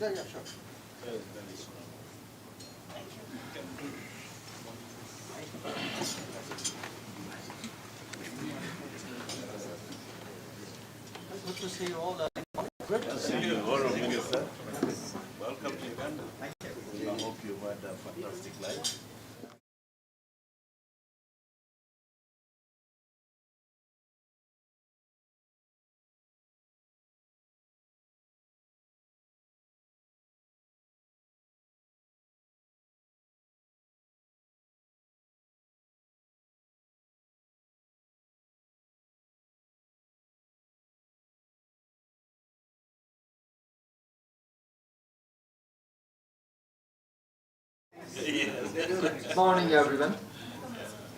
Yeah, sure. Good to see you all. Good to see you, Minister. Welcome to Uganda. Thank you. I hope you've had a fantastic life. Good morning, everyone.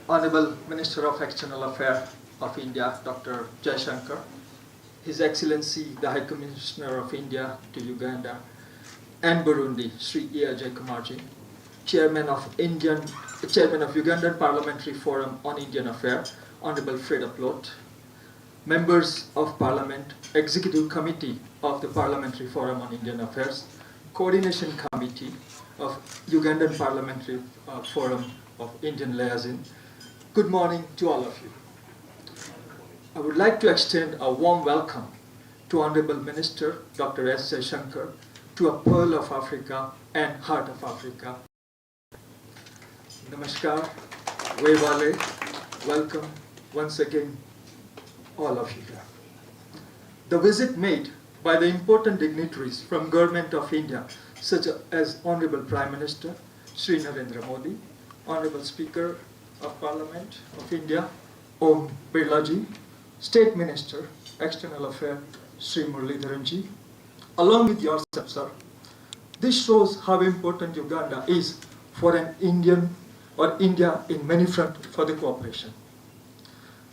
Honorable Minister of External Affairs of India, Dr. Jaishankar, His Excellency, the High Commissioner of India to Uganda and Burundi, Sri Jaishankar, Chairman of Ugandan Parliamentary Forum on Indian Affairs, Honorable Fred Plot, Members of Parliament, Executive Committee of the Parliamentary Forum on Indian Affairs, Coordination Committee of Ugandan Parliamentary Forum of Indian Liaison. Good morning to all of you. I would like to extend a warm welcome to Honorable Minister Dr. S. Jaishankar to a Pearl of Africa and Heart of Africa. Namaskar, Wevale, welcome once again all of you here. The visit made by the important dignitaries from Government of India such as Honorable Prime Minister Sri Narendra Modi, Honorable Speaker of Parliament of India Om Birlaji, State Minister External Affairs Sri Muralidharanji, along with yourself, sir. This shows how important Uganda is for an Indian or India in many fronts for the cooperation.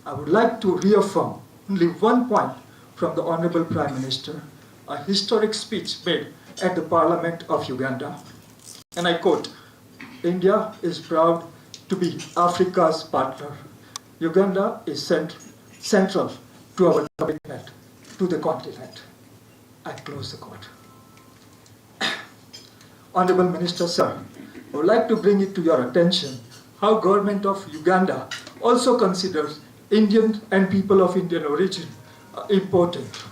I would like to reaffirm only one point from the Honorable Prime Minister, a historic speech made at the Parliament of Uganda, and I quote, "India is proud to be Africa's partner. Uganda is central to our commitment to the continent." I close the quote. Honorable Minister, sir, I would like to bring it to your attention how Government of Uganda also considers Indian and people of Indian origin important.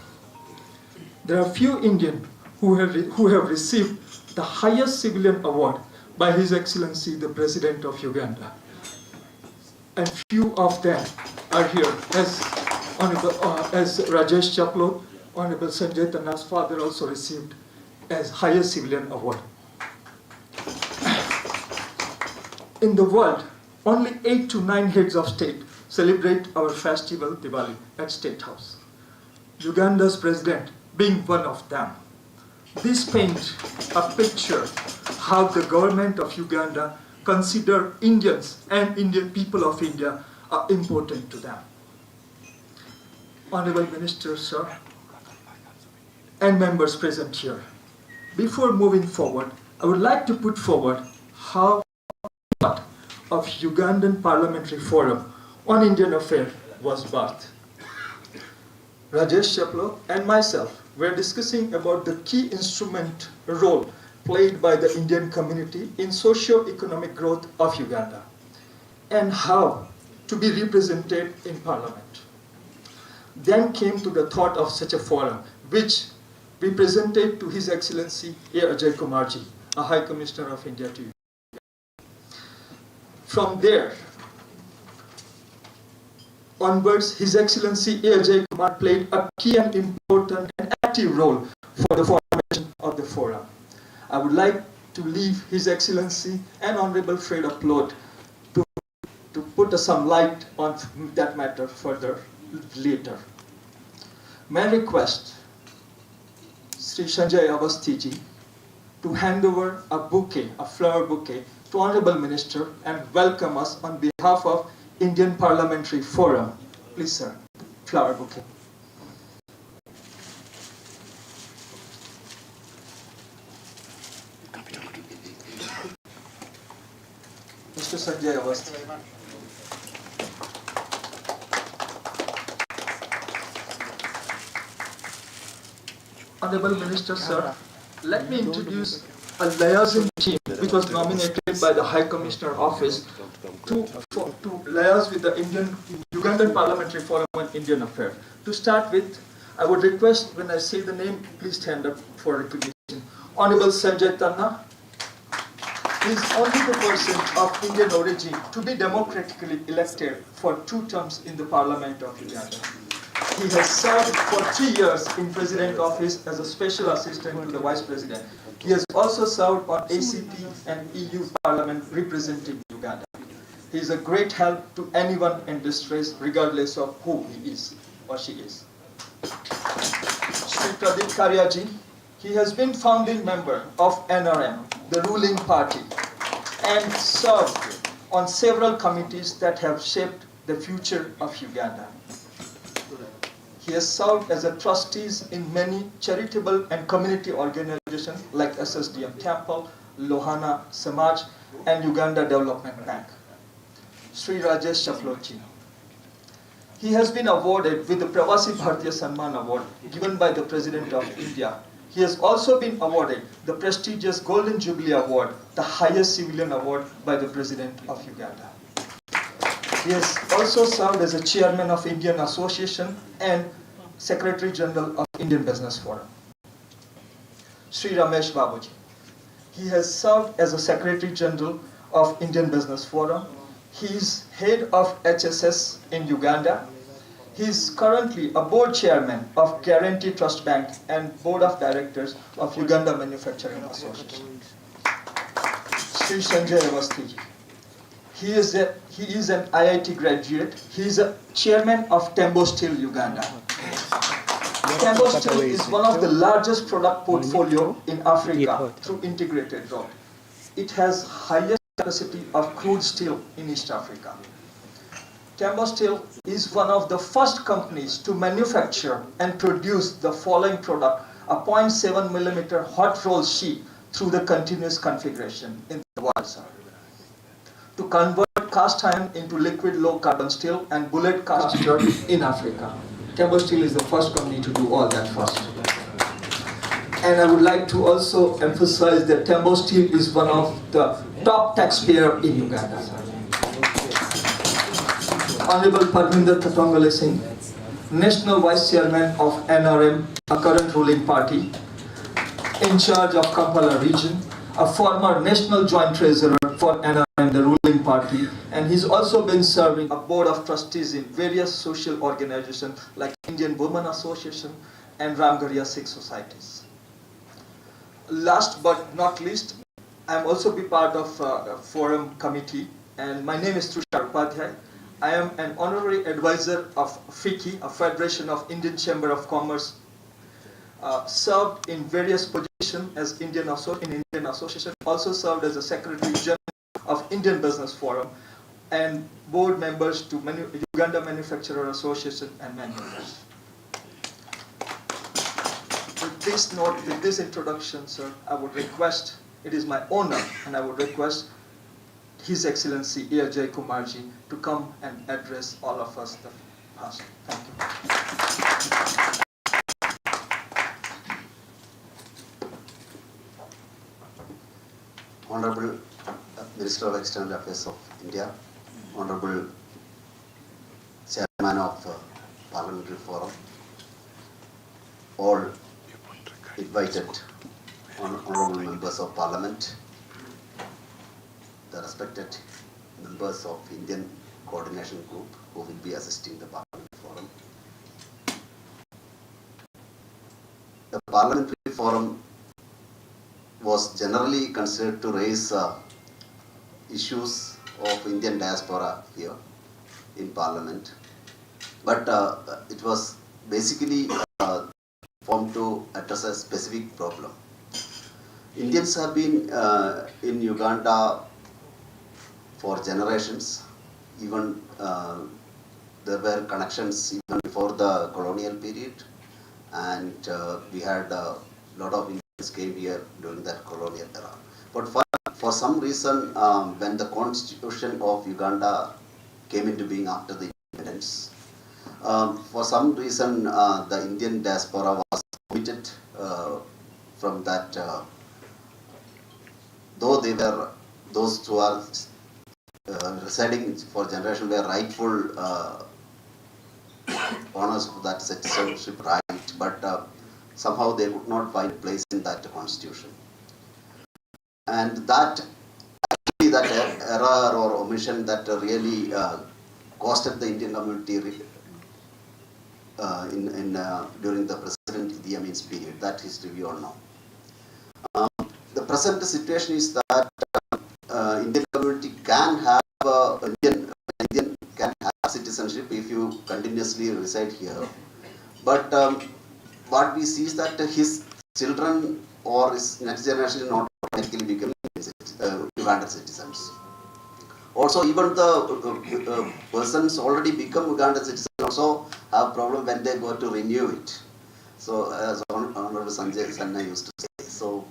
There are few Indians who have received the highest civilian award by His Excellency the President of Uganda, and few of them are here, as Rajesh Chaplot, Honorable Sanjay Tanna's father also received as highest civilian award. In the world, only 8 to 9 heads of state celebrate our festival Diwali at State House, Uganda's president being one of them. This paints a picture how the government of Uganda consider Indians and Indian people of India are important to them. Honorable Minister, sir, and members present here, before moving forward, I would like to put forward how part of Ugandan Parliamentary Forum on Indian Affairs was birthed. Rajesh Chaplot and myself were discussing about the key instrument role played by the Indian community in socio-economic growth of Uganda and how to be represented in Parliament. Then came to the thought of such a forum, which we presented to His Excellency Jaishankar, a High Commissioner of India to Uganda. From there onwards, His Excellency Jaishankar played a key and important and active role for the formation of the forum. I would like to leave His Excellency and Honorable Fred Plot to put some light on that matter further later. May I request Sri Sanjay Avasthiji to hand over a bouquet, a flower bouquet, to Honorable Minister and welcome us on behalf of Indian Parliamentary Forum. Please, sir, flower bouquet. Mr. Sanjay Avasthi. Honorable Minister, sir, let me introduce a liaison team which was nominated by the High Commissioner Office to liaise with the Ugandan Parliamentary Forum on Indian Affairs. To start with, I would request, when I say the name, please stand up for recognition. Honorable Sanjay Tanna is only the person of Indian origin to be democratically elected for 2 terms in the Parliament of Uganda. He has served for 3 years in President Office as a Special Assistant to the Vice President. He has also served on ACP and EU Parliament representing Uganda. He is a great help to anyone in distress, regardless of who he is or she is. Sri Pradeep Karyaji, he has been founding member of NRM, the ruling party, and served on several committees that have shaped the future of Uganda. He has served as a trustee in many charitable and community organizations like SSDM Temple, Lohana Samaj, and Uganda Development Bank. Sri Rajesh Shaflochi. He has been awarded with the Pravasi Bharatiya Samman Award given by the President of India. He has also been awarded the prestigious Golden Jubilee Award, the highest civilian award by the President of Uganda. He has also served as a chairman of Indian Association and Secretary General of Indian Business Forum. Sri Ramesh Babuji. He has served as a Secretary General of Indian Business Forum. He is head of HSS in Uganda. He is currently a board chairman of Guarantee Trust Bank and board of directors of Uganda Manufacturing Association. Sri Sanjay Avasthi. He is an IIT graduate. He is a chairman of Tembo Steel Uganda. Tembo Steel is one of the largest product portfolio in Africa through integrated road. It has highest capacity of crude steel in East Africa. Tembo Steel is one of the first companies to manufacture and produce the following product, a 0.7 millimeter hot roll sheet through the continuous configuration in the world, sir. To convert cast iron into liquid low carbon steel and bullet cast iron in Africa. Tembo Steel is the first company to do all that first. And I would like to also emphasize that Tembo Steel is one of the top taxpayer in Uganda. Honorable Parminder Katongale Singh, National Vice Chairman of NRM, a current ruling party, in charge of Kampala region, a former National Joint Treasurer for NRM, the ruling party, and he's also been serving a board of trustees in various social organizations like Indian Women Association and Ramgarhia Sikh societies. Last but not least, I'm also be part of a forum committee, and my name is Tushar Upadhyay. I am an honorary advisor of FICCI, a Federation of Indian Chamber of Commerce, served in various positions as Indian Association, also served as a Secretary General of Indian Business Forum, and board members to Uganda Manufacturer Association and many others. With this note, with this introduction, sir, I would request, it is my honor, and I would request His Excellency Ajay Kumarji to come and address all of us the past. Thank you. Honorable Minister of External Affairs of India, Honorable Chairman of Parliamentary Forum, all invited honorable members of Parliament, the respected members of Indian Coordination Group who will be assisting the Parliamentary Forum. The Parliamentary Forum was generally considered to raise issues of Indian diaspora here in Parliament, but it was basically formed to address a specific problem. Indians have been in Uganda for generations. Even there were connections even before the colonial period, and we had a lot of Indians came here during that colonial era. But for some reason, when the constitution of Uganda came into being after the independence, for some reason the Indian diaspora was omitted from that, though they were, those who are residing for generation were rightful owners of that citizenship right, but somehow they could not find a place in that constitution. And that actually that error or omission that really costed the Indian community during the President Idi Amin's period. That history we all know. The present situation is that Indian community can have Indian can have citizenship if you continuously reside here. But what we see is that his children or his next generation not automatically becoming Ugandan citizens. Also, even the persons already become Ugandan citizens also have problem when they go to renew it. So, as Honorable Sanjay Sanna used to say. So,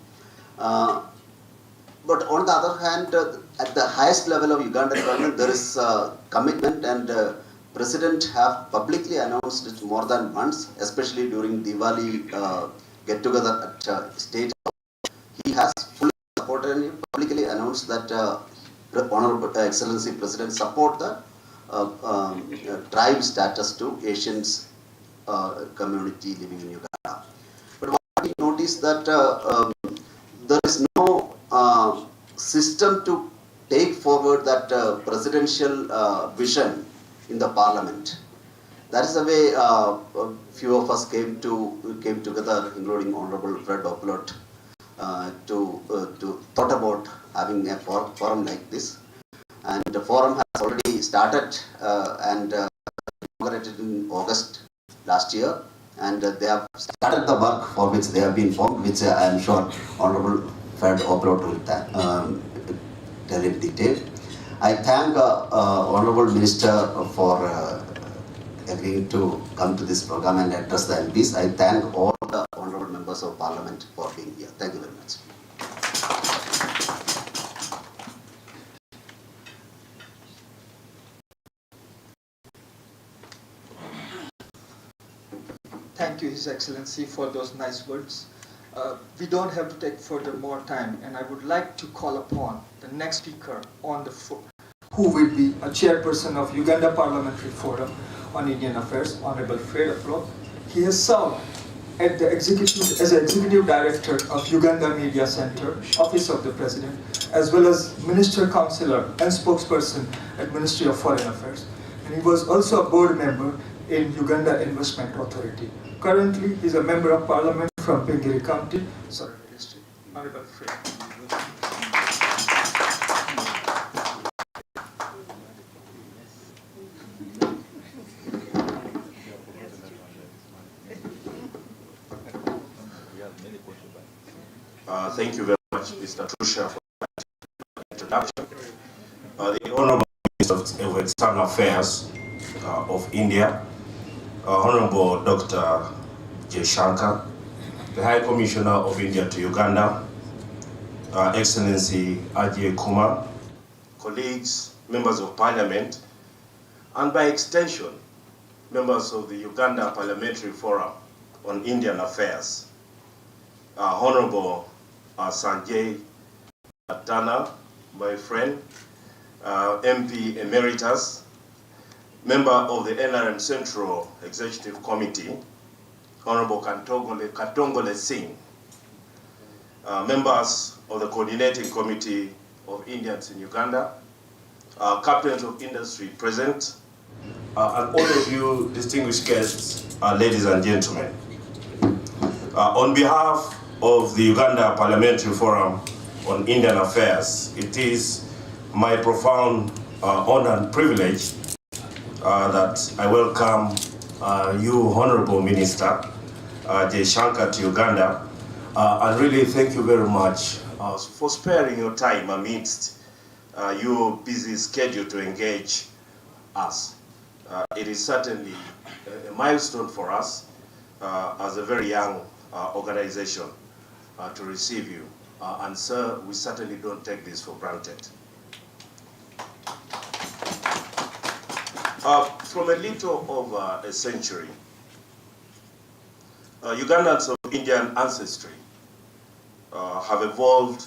but on the other hand, at the highest level of Ugandan government, there is commitment, and President have publicly announced it more than once, especially during Diwali get-together at State House. He has fully supported and publicly announced that Honorable Excellency President support the tribe status to Asians community living in Uganda. But what we noticed that there is no system to take forward that presidential vision in the parliament. That is the way a few of us came together, including Honorable Fred Oplot, to thought about having a forum like this. And the forum has already started and inaugurated in August last year, and they have started the work for which they have been formed, which I am sure Honorable Fred Oplot will tell in detail. I thank Honorable Minister for agreeing to come to this program and address the MPs. I thank all the Honorable Members of Parliament for being here. Thank you very much. Thank you, His Excellency, for those nice words. We don't have to take further more time, and I would like to call upon the next speaker on the floor, who will be a chairperson of Uganda Parliamentary Forum on Indian Affairs, Honorable Fred Oplot. He has served at the as Executive Director of Uganda Media Center, Office of the President, as well as Minister Councillor and Spokesperson at Ministry of Foreign Affairs. And he was also a board member in Uganda Investment Authority. Currently, he is a member of Parliament from Pingiri County, Sorry District. Honorable Fred. Thank you very much, Mr. Trusha, for that introduction. The Honorable Minister of External Affairs of India, Honorable Dr. Jaishankar, the High Commissioner of India to Uganda, Excellency Ajay Kumar, colleagues, members of Parliament, and by extension, members of the Uganda Parliamentary Forum on Indian Affairs, Honorable Sanjay Tana, my friend, MP Emeritus, member of the NRM Central Executive Committee, Honorable Katongole Singh, members of the Coordinating Committee of Indians in Uganda, captains of industry present, and all of you distinguished guests, ladies and gentlemen. On behalf of the Uganda Parliamentary Forum on Indian Affairs, it is my profound honor and privilege that I welcome you, Honorable Minister Jaishankar, to Uganda, and really thank you very much for sparing your time amidst your busy schedule to engage us. It is certainly a milestone for us as a very young organization to receive you. And sir, we certainly don't take this for granted. From a little over a century, Ugandans of Indian ancestry have evolved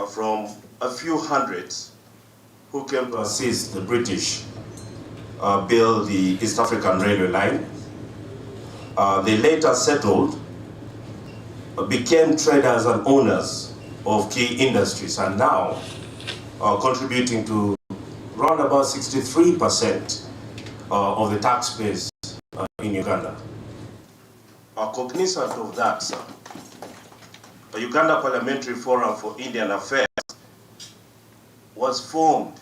from a few hundreds who came to assist the British build the East African Railway line. They later settled, became traders and owners of key industries, and now are contributing to around about 63% of the tax base in Uganda. Cognizant of that, sir, the Uganda Parliamentary Forum for Indian Affairs was formed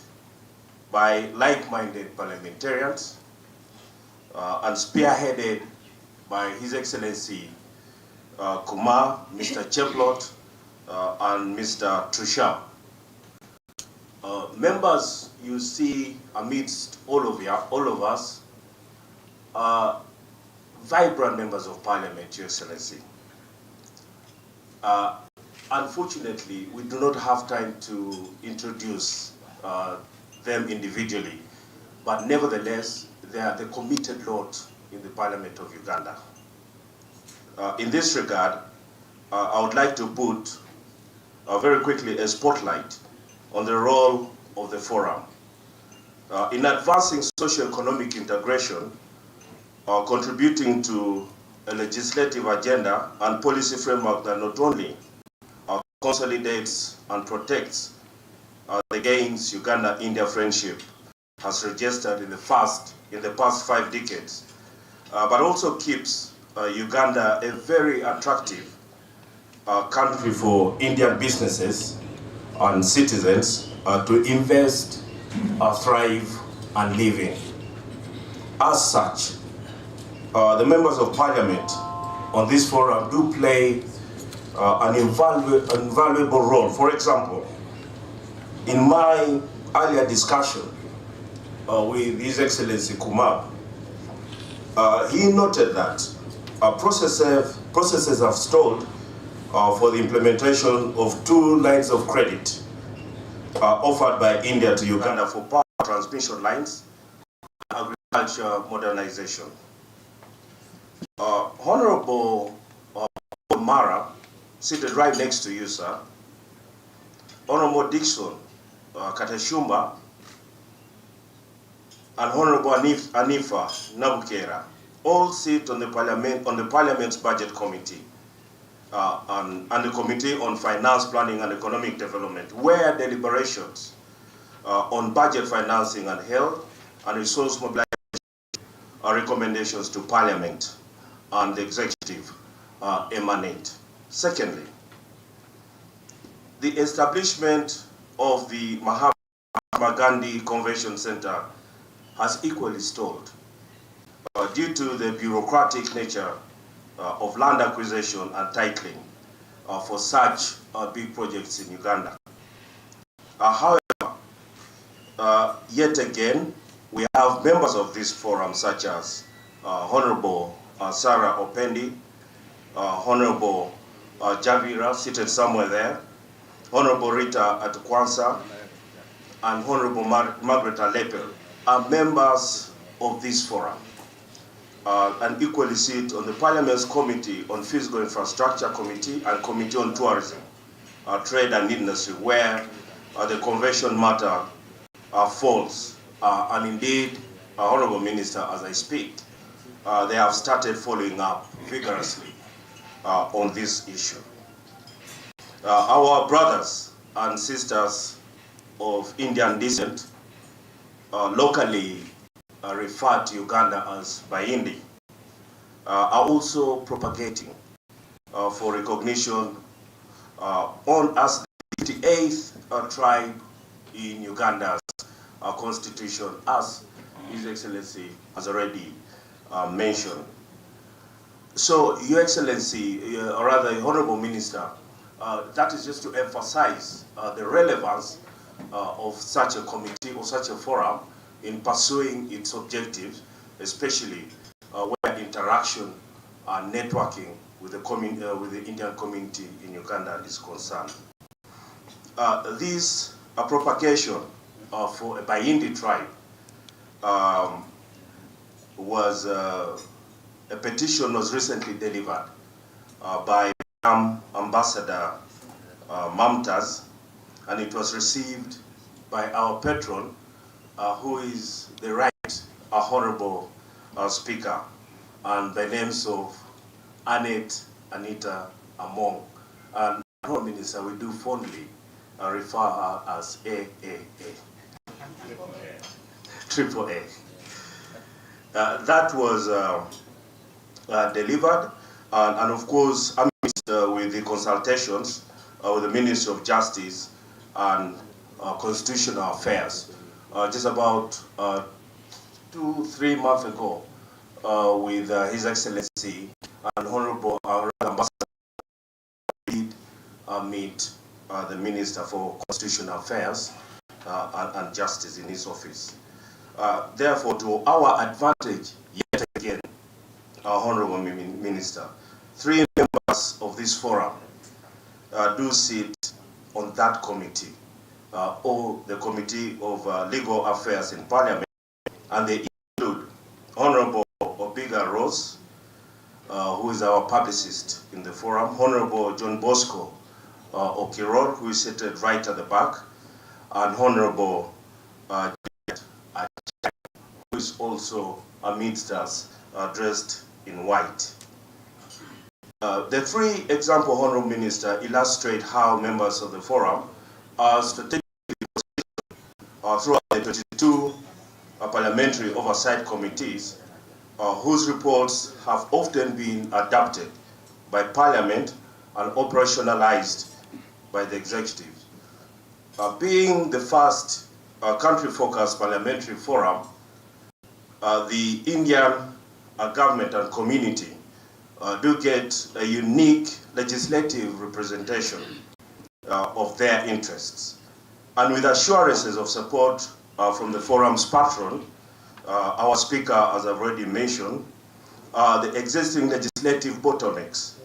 by like-minded parliamentarians and spearheaded by His Excellency Kumar, Mr. Cheplot, and Mr. Trusham. Members you see amidst all of us are vibrant members of Parliament, Your Excellency. Unfortunately, we do not have time to introduce them individually, but nevertheless, they are the committed lot in the Parliament of Uganda. In this regard, I would like to put very quickly a spotlight on the role of the forum. In advancing socio-economic integration, contributing to a legislative agenda and policy framework that not only consolidates and protects the gains Uganda-India friendship has registered in the past 5 decades, but also keeps Uganda a very attractive country for Indian businesses and citizens to invest, thrive, and live in. As such, the members of Parliament on this forum do play an invaluable role. For example, in my earlier discussion with His Excellency Kumar, he noted that processes have stalled for the implementation of 2 lines of credit offered by India to Uganda for power transmission lines and agriculture modernization. Honorable Mara, seated right next to you, sir, Honorable Dixon Katashumba, and Honorable Anifa Nabukera all sit on the Parliament's Budget Committee and the Committee on Finance, Planning and Economic Development, where deliberations on budget financing and health and resource mobilization recommendations to Parliament and the Executive emanate. Secondly, the establishment of the Mahatma Gandhi Convention Center has equally stalled due to the bureaucratic nature of land acquisition and titling for such big projects in Uganda. However, yet again, we have members of this forum such as Honorable Sarah Opendi, Honorable Javira, seated somewhere there, Honorable Rita Atukwansa, and Honorable Margaret Alepe are members of this forum and equally sit on the Parliament's Committee on Physical Infrastructure Committee and Committee on Tourism, Trade and Industry, where the convention matter falls. And indeed, Honorable Minister, as I speak, they have started following up vigorously on this issue. Our brothers and sisters of Indian descent, locally referred to Uganda as Baindi, are also propagating for recognition on as the 58th tribe in Uganda's constitution, as His Excellency has already mentioned. So, Your Excellency, or rather, Honorable Minister, that is just to emphasize the relevance of such a committee or such a forum in pursuing its objectives, especially where interaction and networking with the Indian community in Uganda is concerned. This propagation for a Baindi tribe was a petition was recently delivered by Ambassador Mamtaz, and it was received by our patron, who is the Right Honorable Speaker, and the names of Anita Among. And Honorable Minister, we do fondly refer her as AAA. Triple A. That was delivered, and of course, with the consultations with the Ministry of Justice and Constitutional Affairs, just about 2-3 months ago, with His Excellency and Honorable Ambassador did meet the Minister for Constitutional Affairs and Justice in his office. Therefore, to our advantage, yet again, our Honorable Minister, 3 members of this forum do sit on that committee, or the Committee of Legal Affairs in Parliament, and they include Honorable Obiga Rose, who is our publicist in the forum, Honorable John Bosco Okiror, who is seated right at the back, and Honorable who is also amidst us, dressed in white. The 3 example, Honorable Minister, illustrate how members of the forum are strategically positioned throughout the 22 parliamentary oversight committees, whose reports have often been adopted by Parliament and operationalized by the executive. Being the first country-focused parliamentary forum, the Indian government and community do get a unique legislative representation of their interests. And with assurances of support from the forum's patron, our speaker, as I've already mentioned, the existing legislative bottlenecks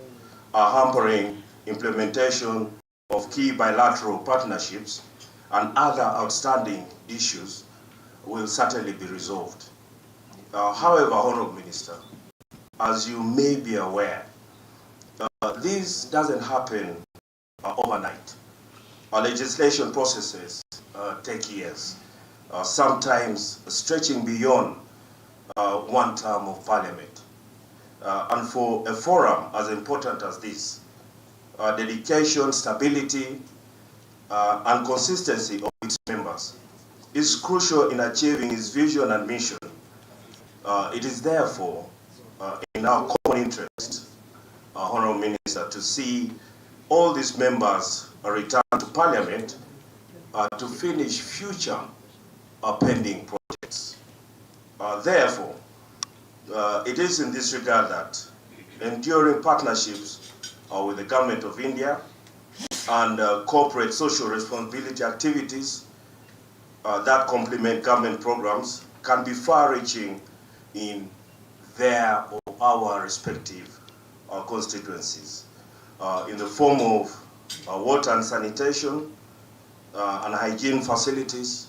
are hampering implementation of key bilateral partnerships, and other outstanding issues will certainly be resolved. However, Honorable Minister, as you may be aware, this doesn't happen overnight. Our legislation processes take years, sometimes stretching beyond 1 term of Parliament. And for a forum as important as this, dedication, stability, and consistency of its members is crucial in achieving its vision and mission. It is therefore in our common interest, Honourable Minister, to see all these members return to Parliament to finish future pending projects. Therefore, it is in this regard that enduring partnerships with the Government of India and corporate social responsibility activities that complement government programs can be far-reaching in their or our respective constituencies, in the form of water and sanitation and hygiene facilities,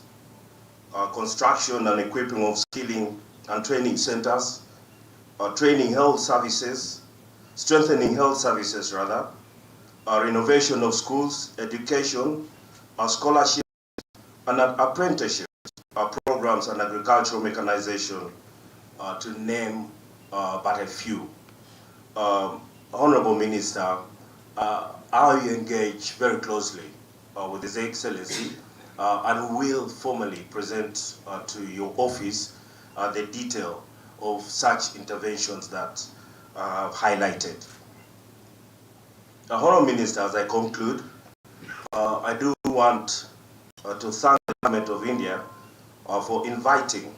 construction and equipping of skilling and training centers, training health services, strengthening health services rather, renovation of schools, education, scholarship, and apprenticeship programs and agricultural mechanization, to name but a few. Honorable Minister, I engage very closely with His Excellency and will formally present to your office the detail of such interventions that I have highlighted. Honorable Minister, as I conclude, I do want to thank the Government of India for inviting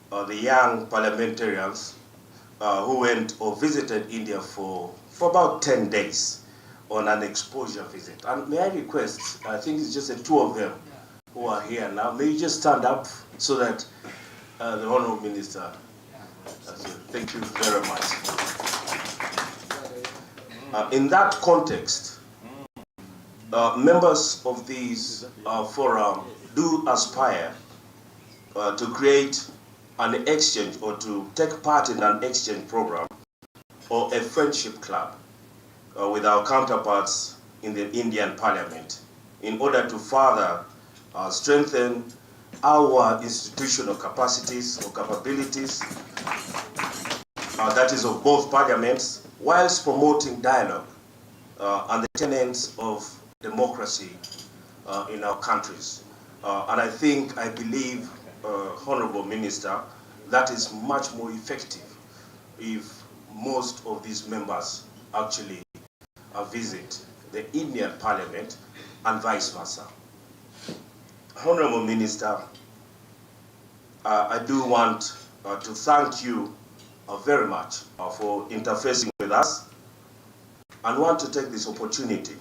the young parliamentarians who went or visited India for about 10 days on an exposure visit. And may I request, I think it's just the 2 of them who are here now, may you just stand up so that the Honourable Minister, thank you very much. In that context, members of these forum do aspire to create an exchange or to take part in an exchange program or a friendship club with our counterparts in the Indian Parliament in order to further strengthen our institutional capacities or capabilities, that is of both parliaments, whilst promoting dialogue and the tenets of democracy in our countries. And I believe, Honorable Minister, that is much more effective if most of these members actually visit the Indian Parliament and vice versa. Honorable Minister, I do want to thank you very much for interfacing with us, and want to take this opportunity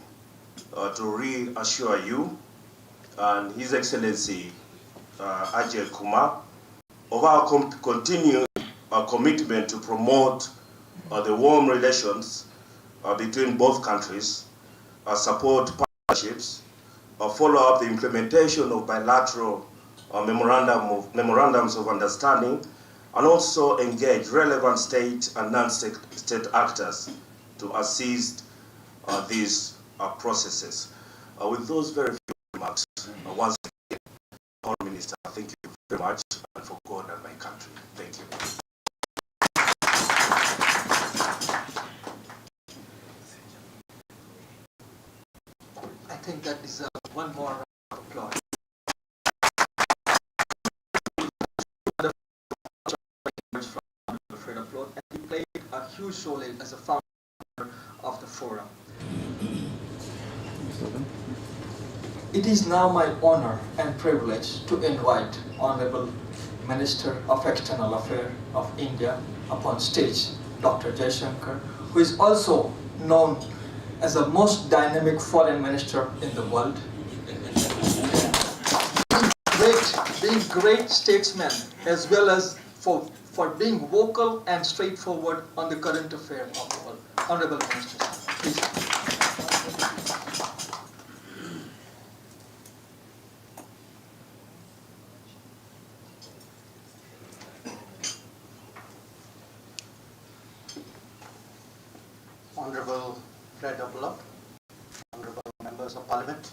to reassure you and His Excellency Ajay Kumar of our continued commitment to promote the warm relations between both countries, support partnerships, follow up the implementation of bilateral memorandums of understanding, and also engage relevant state and non-state actors to assist these processes. With those very few remarks, once again, Honourable Minister, thank you very much, and for God and my country. Thank you. I think that deserves one more round of applause. And he played a huge role as a founder of the forum. It is now my honor and privilege to invite Honorable Minister of External Affairs of India upon stage, Dr. Jaishankar, who is also known as the most dynamic foreign minister in the world. Being great statesman, as well as for being vocal and straightforward on the current affairs of the world. Honorable Minister, please. Honorable Fred Oblak, Honorable Members of Parliament,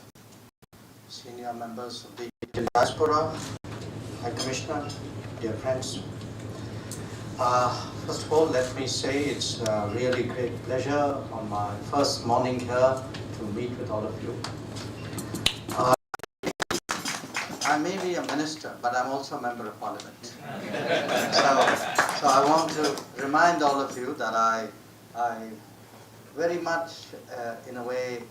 Senior Members of the Indian Diaspora, High Commissioner, dear friends. First of all, let me say it's a really great pleasure on my first morning here to meet with all of you. I may be a minister, but I'm also a member of Parliament. So I want to remind all of you that I very much, in a way,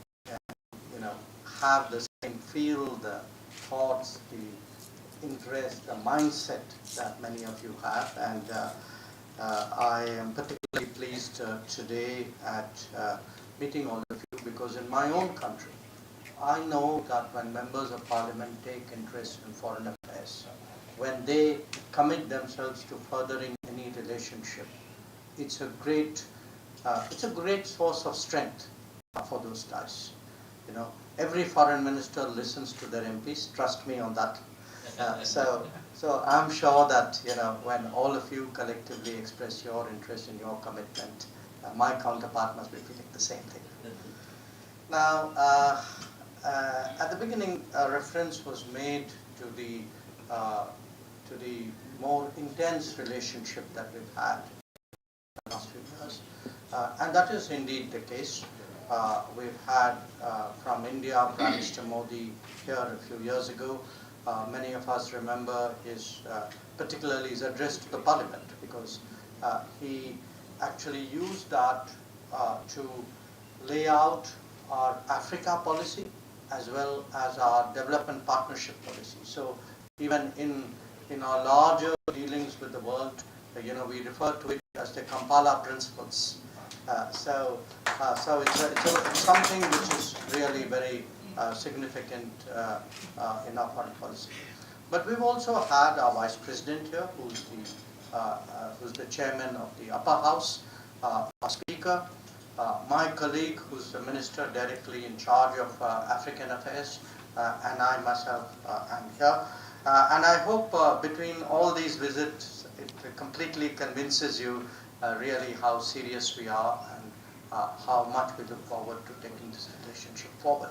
have the same feel, the thoughts, the interest, the mindset that many of you have, and I am particularly pleased today at meeting all of you, because in my own country, I know that when members of Parliament take interest in foreign affairs, when they commit themselves to furthering any relationship, it's a great source of strength for those ties. Every foreign minister listens to their MPs. Trust me on that. So I'm sure that when all of you collectively express your interest in your commitment, my counterpart must be feeling the same thing. Now, at the beginning, a reference was made to the more intense relationship that we've had in the last few years, and that is indeed the case. We've had from India, Prime Minister Modi here a few years ago. Many of us remember particularly his address to the Parliament, because he actually used that to lay out our Africa policy as well as our development partnership policy. So even in our larger dealings with the world, we refer to it as the Kampala principles. So it's something which is really very significant in our foreign policy. But we've also had our Vice President here, who's the Chairman of the Upper House, our Speaker, my colleague, who's the Minister directly in charge of African Affairs, and I myself am here. And I hope between all these visits, it completely convinces you really how serious we are how much we look forward to taking this relationship forward.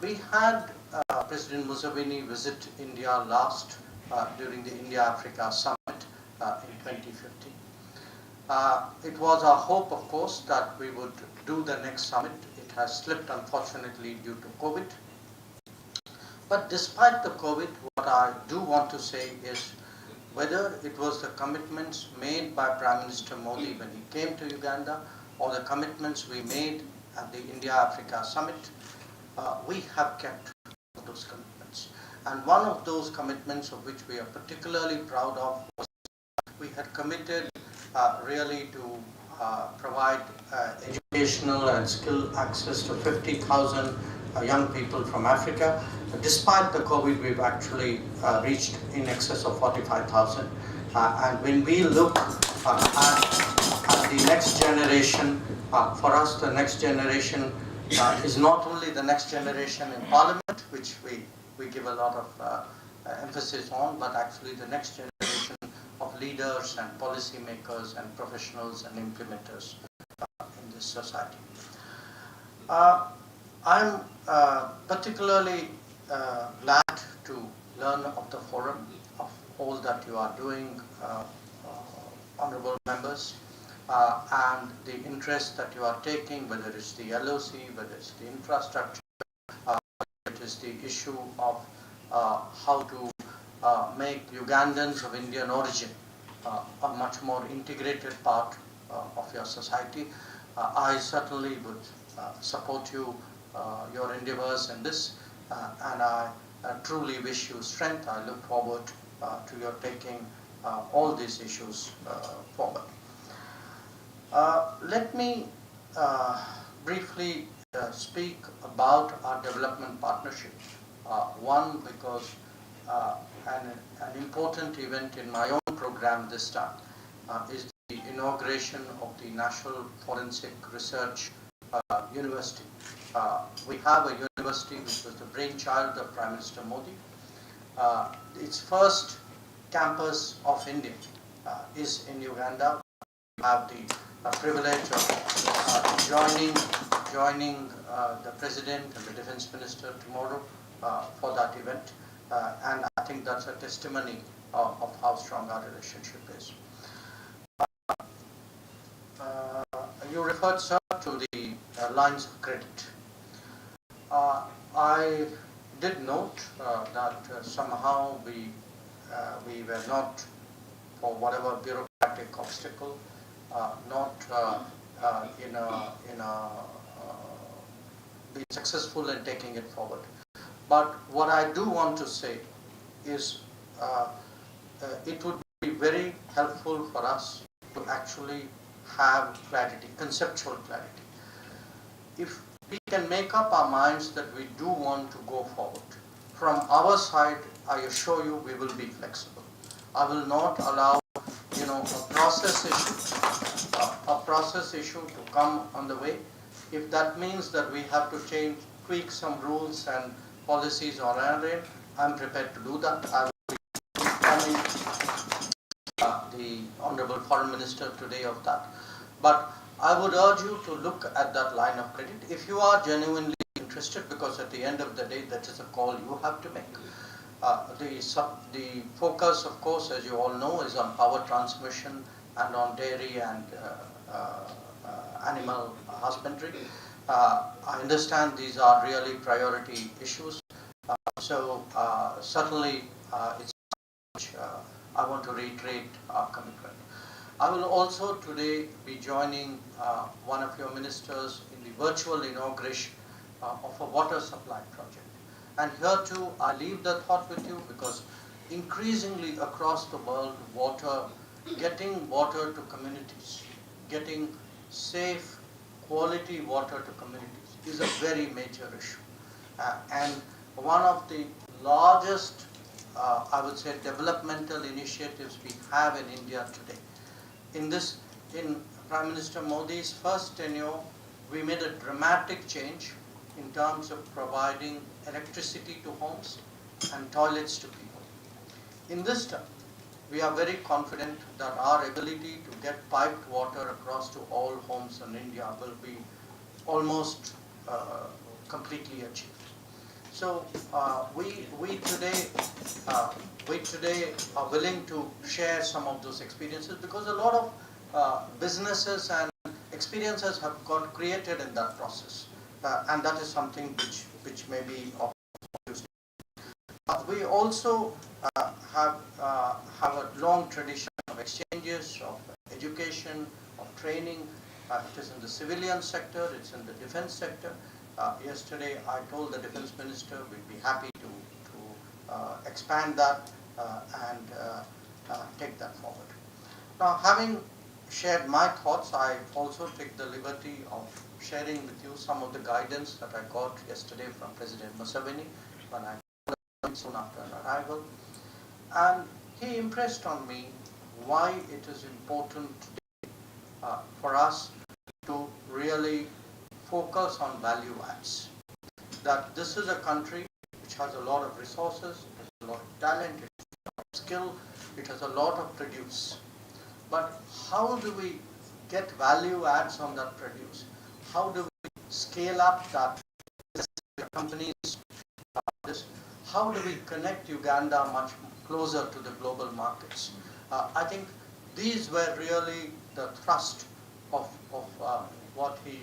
We had President Museveni visit India last during the India-Africa Summit in 2015. It was our hope, of course, that we would do the next summit. It has slipped, unfortunately, due to COVID. But despite the COVID, what I do want to say is whether it was the commitments made by Prime Minister Modi when he came to Uganda or the commitments we made at the India-Africa Summit, we have kept those commitments. And one of those commitments of which we are particularly proud of was we had committed really to provide educational and skill access to 50,000 young people from Africa. Despite the COVID, we've actually reached in excess of 45,000. And when we look at the next generation, for us the next generation is not only the next generation in Parliament, which we give a lot of emphasis on, but actually the next generation of leaders and policymakers and professionals and implementers in this society. I'm particularly glad to learn of the forum, of all that you are doing, honorable members, and the interest that you are taking, whether it's the LOC, whether it's the infrastructure, whether it is the issue of how to make Ugandans of Indian origin a much more integrated part of your society. I certainly would support you, your endeavors in this, and I truly wish you strength. I look forward to your taking all these issues forward. Let me briefly speak about our development partnership. One, because an important event in my own program this time is the inauguration of the National Forensic Research University. We have a university which was the brainchild of Prime Minister Modi. Its first campus of India is in Uganda. We have the privilege of joining the President and the Defense Minister tomorrow for that event. And I think that's a testimony of how strong our relationship is. You referred, sir, to the lines of credit. I did note that somehow we were not, for whatever bureaucratic obstacle, not being successful in taking it forward. But what I do want to say is it would be very helpful for us to actually have clarity, conceptual clarity. If we can make up our minds that we do want to go forward, from our side, I assure you we will be flexible. I will not allow a process issue to come on the way. If that means that we have to tweak some rules and policies on our end, I'm prepared to do that. I will be informing the Honorable Foreign Minister today of that. But I would urge you to look at that line of credit if you are genuinely interested, because at the end of the day, that is a call you have to make. The focus, of course, as you all know, is on power transmission and on dairy and animal husbandry. I understand these are really priority issues. Certainly, it's I want to reiterate our commitment. I will also today be joining one of your ministers in the virtual inauguration of a water supply project. And here too, I leave the thought with you, because increasingly across the world, getting water to communities, getting safe, quality water to communities is a very major issue. And one of the largest, I would say, developmental initiatives we have in India today. In Prime Minister Modi's first tenure, we made a dramatic change in terms of providing electricity to homes and toilets to people. In this term, we are very confident that our ability to get piped water across to all homes in India will be almost completely achieved. So we today are willing to share some of those experiences, because a lot of businesses and experiences have got created in that process, and that is something which may be of use. We also have a long tradition of exchanges, of education, of training. It is in the civilian sector, it's in the defense sector. Yesterday I told the defense minister we'd be happy to expand that and take that forward. Now, having shared my thoughts, I also take the liberty of sharing with you some of the guidance that I got yesterday from President Museveni when I called him soon after an arrival. And he impressed on me why it is important for us to really focus on value adds. That this is a country which has a lot of resources, it has a lot of talent, it has a lot of skill, it has a lot of produce. But how do we get value adds on that produce? How do we scale up that companies? How do we connect Uganda much closer to the global markets? I think these were really the thrust of what the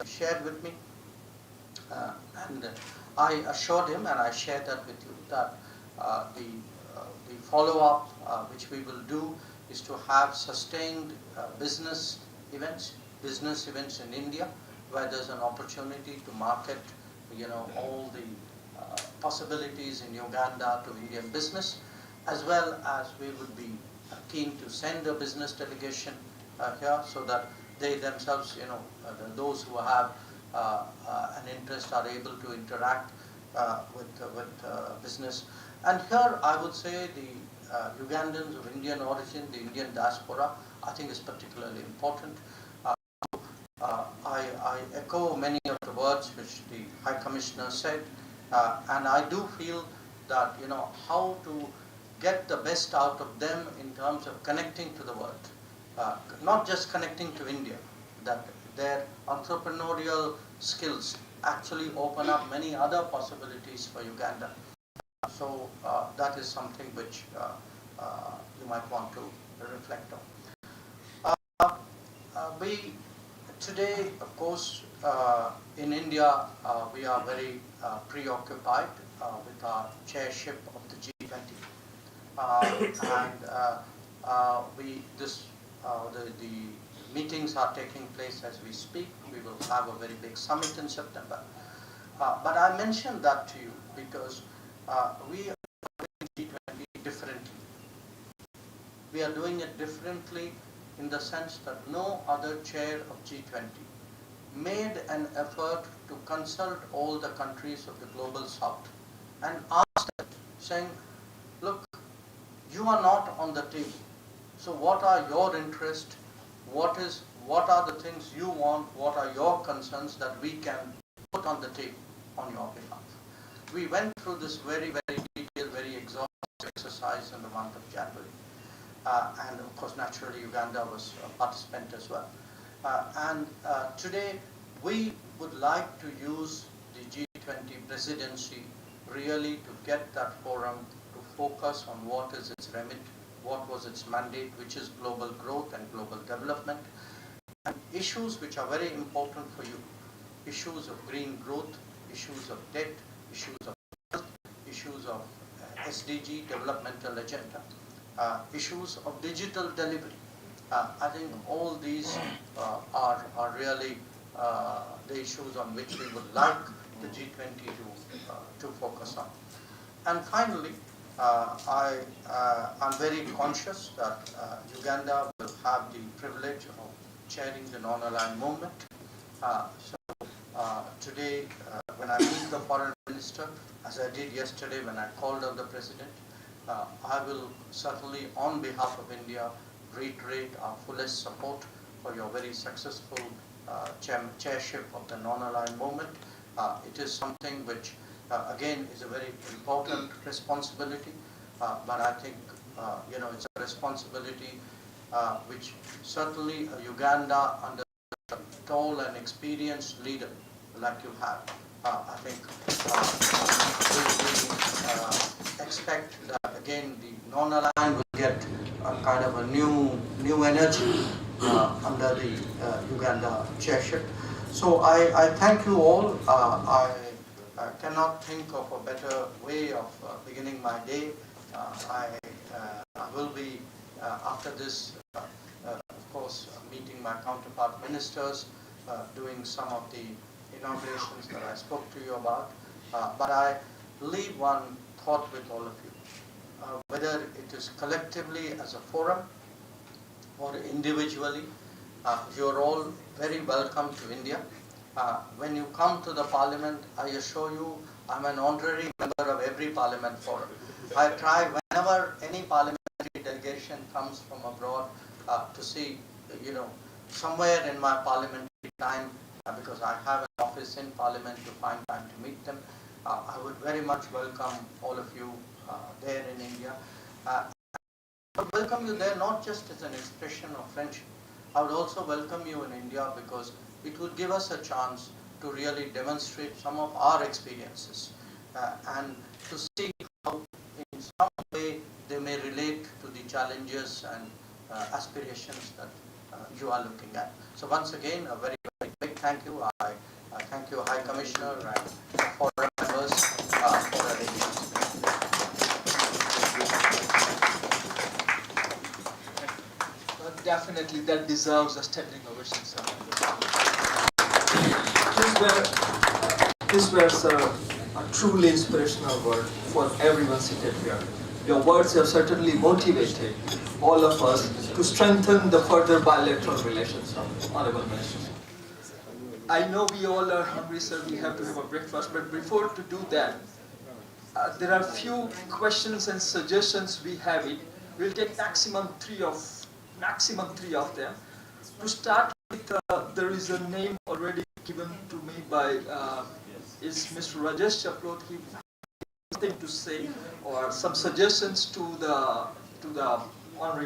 shared with me, and I assured him, and I shared that with you, that the follow-up which we will do is to have sustained business events in India, where there's an opportunity to market, all the possibilities in Uganda to Indian business, as well as we would be keen to send a business delegation here, so that they themselves, those who have an interest are able to interact with business. And here I would say the Ugandans of Indian origin, the Indian diaspora, I think is particularly important. I echo many of the words which the High Commissioner said, and I do feel that, how to get the best out of them in terms of connecting to the world. Not just connecting to India, that their entrepreneurial skills actually open up many other possibilities for Uganda. So that is something which you might want to reflect on. We today, of course, in India, we are very preoccupied with our chairship of the G20. The meetings are taking place as we speak. We will have a very big summit in September. But I mentioned that to you because we are doing G20 differently. We are doing it differently in the sense that no other chair of G20 made an effort to consult all the countries of the global south and asked them, saying, look, you are not on the table. So what are your interests? What are the things you want? What are your concerns that we can put on the table on your behalf? We went through this very, very detailed, very exhaustive exercise in the month of January. And of course, naturally, Uganda was a participant as well. Today, we would like to use the G20 presidency really to get that forum to focus on what is its remit, what was its mandate, which is global growth and global development, and issues which are very important for you, issues of green growth, issues of debt, issues of health, issues of SDG, developmental agenda, issues of digital delivery. I think all these are really the issues on which we would like the G20 to focus on. And finally, I'm very conscious that Uganda will have the privilege of chairing the non-aligned movement. Today, when I meet the foreign minister, as I did yesterday when I called on the president, I will certainly, on behalf of India, reiterate our fullest support for your very successful chairship of the non-aligned movement. It is something which, again, is a very important responsibility. but I think it's a responsibility which certainly Uganda, under a tall and experienced leader like you have, I think we expect that again the non-aligned will get a kind of a new energy under the Uganda chairship. So I thank you all. I cannot think of a better way of beginning my day. I will be, after this, of course, meeting my counterpart ministers, doing some of the inaugurations that I spoke to you about. But I leave one thought with all of you. Whether it is collectively as a forum or individually, you're all very welcome to India. When you come to the parliament, I assure you, I'm an honorary member of every parliament forum. I try whenever any parliamentary delegation comes from abroad to see, somewhere in my parliamentary time, because I have an office in parliament, to find time to meet them. I would very much welcome all of you there in India. I would welcome you there not just as an expression of friendship. I would also welcome you in India because it would give us a chance to really demonstrate some of our experiences and to see how in some way they may relate to the challenges and aspirations that you are looking at. So once again, a very, very big thank you. I thank you, High Commissioner, and foreign members for arranging this. Definitely, that deserves a standing ovation, sir. These were, sir, a truly inspirational word for everyone seated here. Your words have certainly motivated all of us to strengthen the further bilateral relations, Honorable Minister. I know we all are hungry, sir. We have to have a breakfast, but before to do that, there are few questions and suggestions we have it. We'll take maximum three of them. To start with, there is a name already given to me by is Mr. Jaishankar. He has something to say or some suggestions to the honorable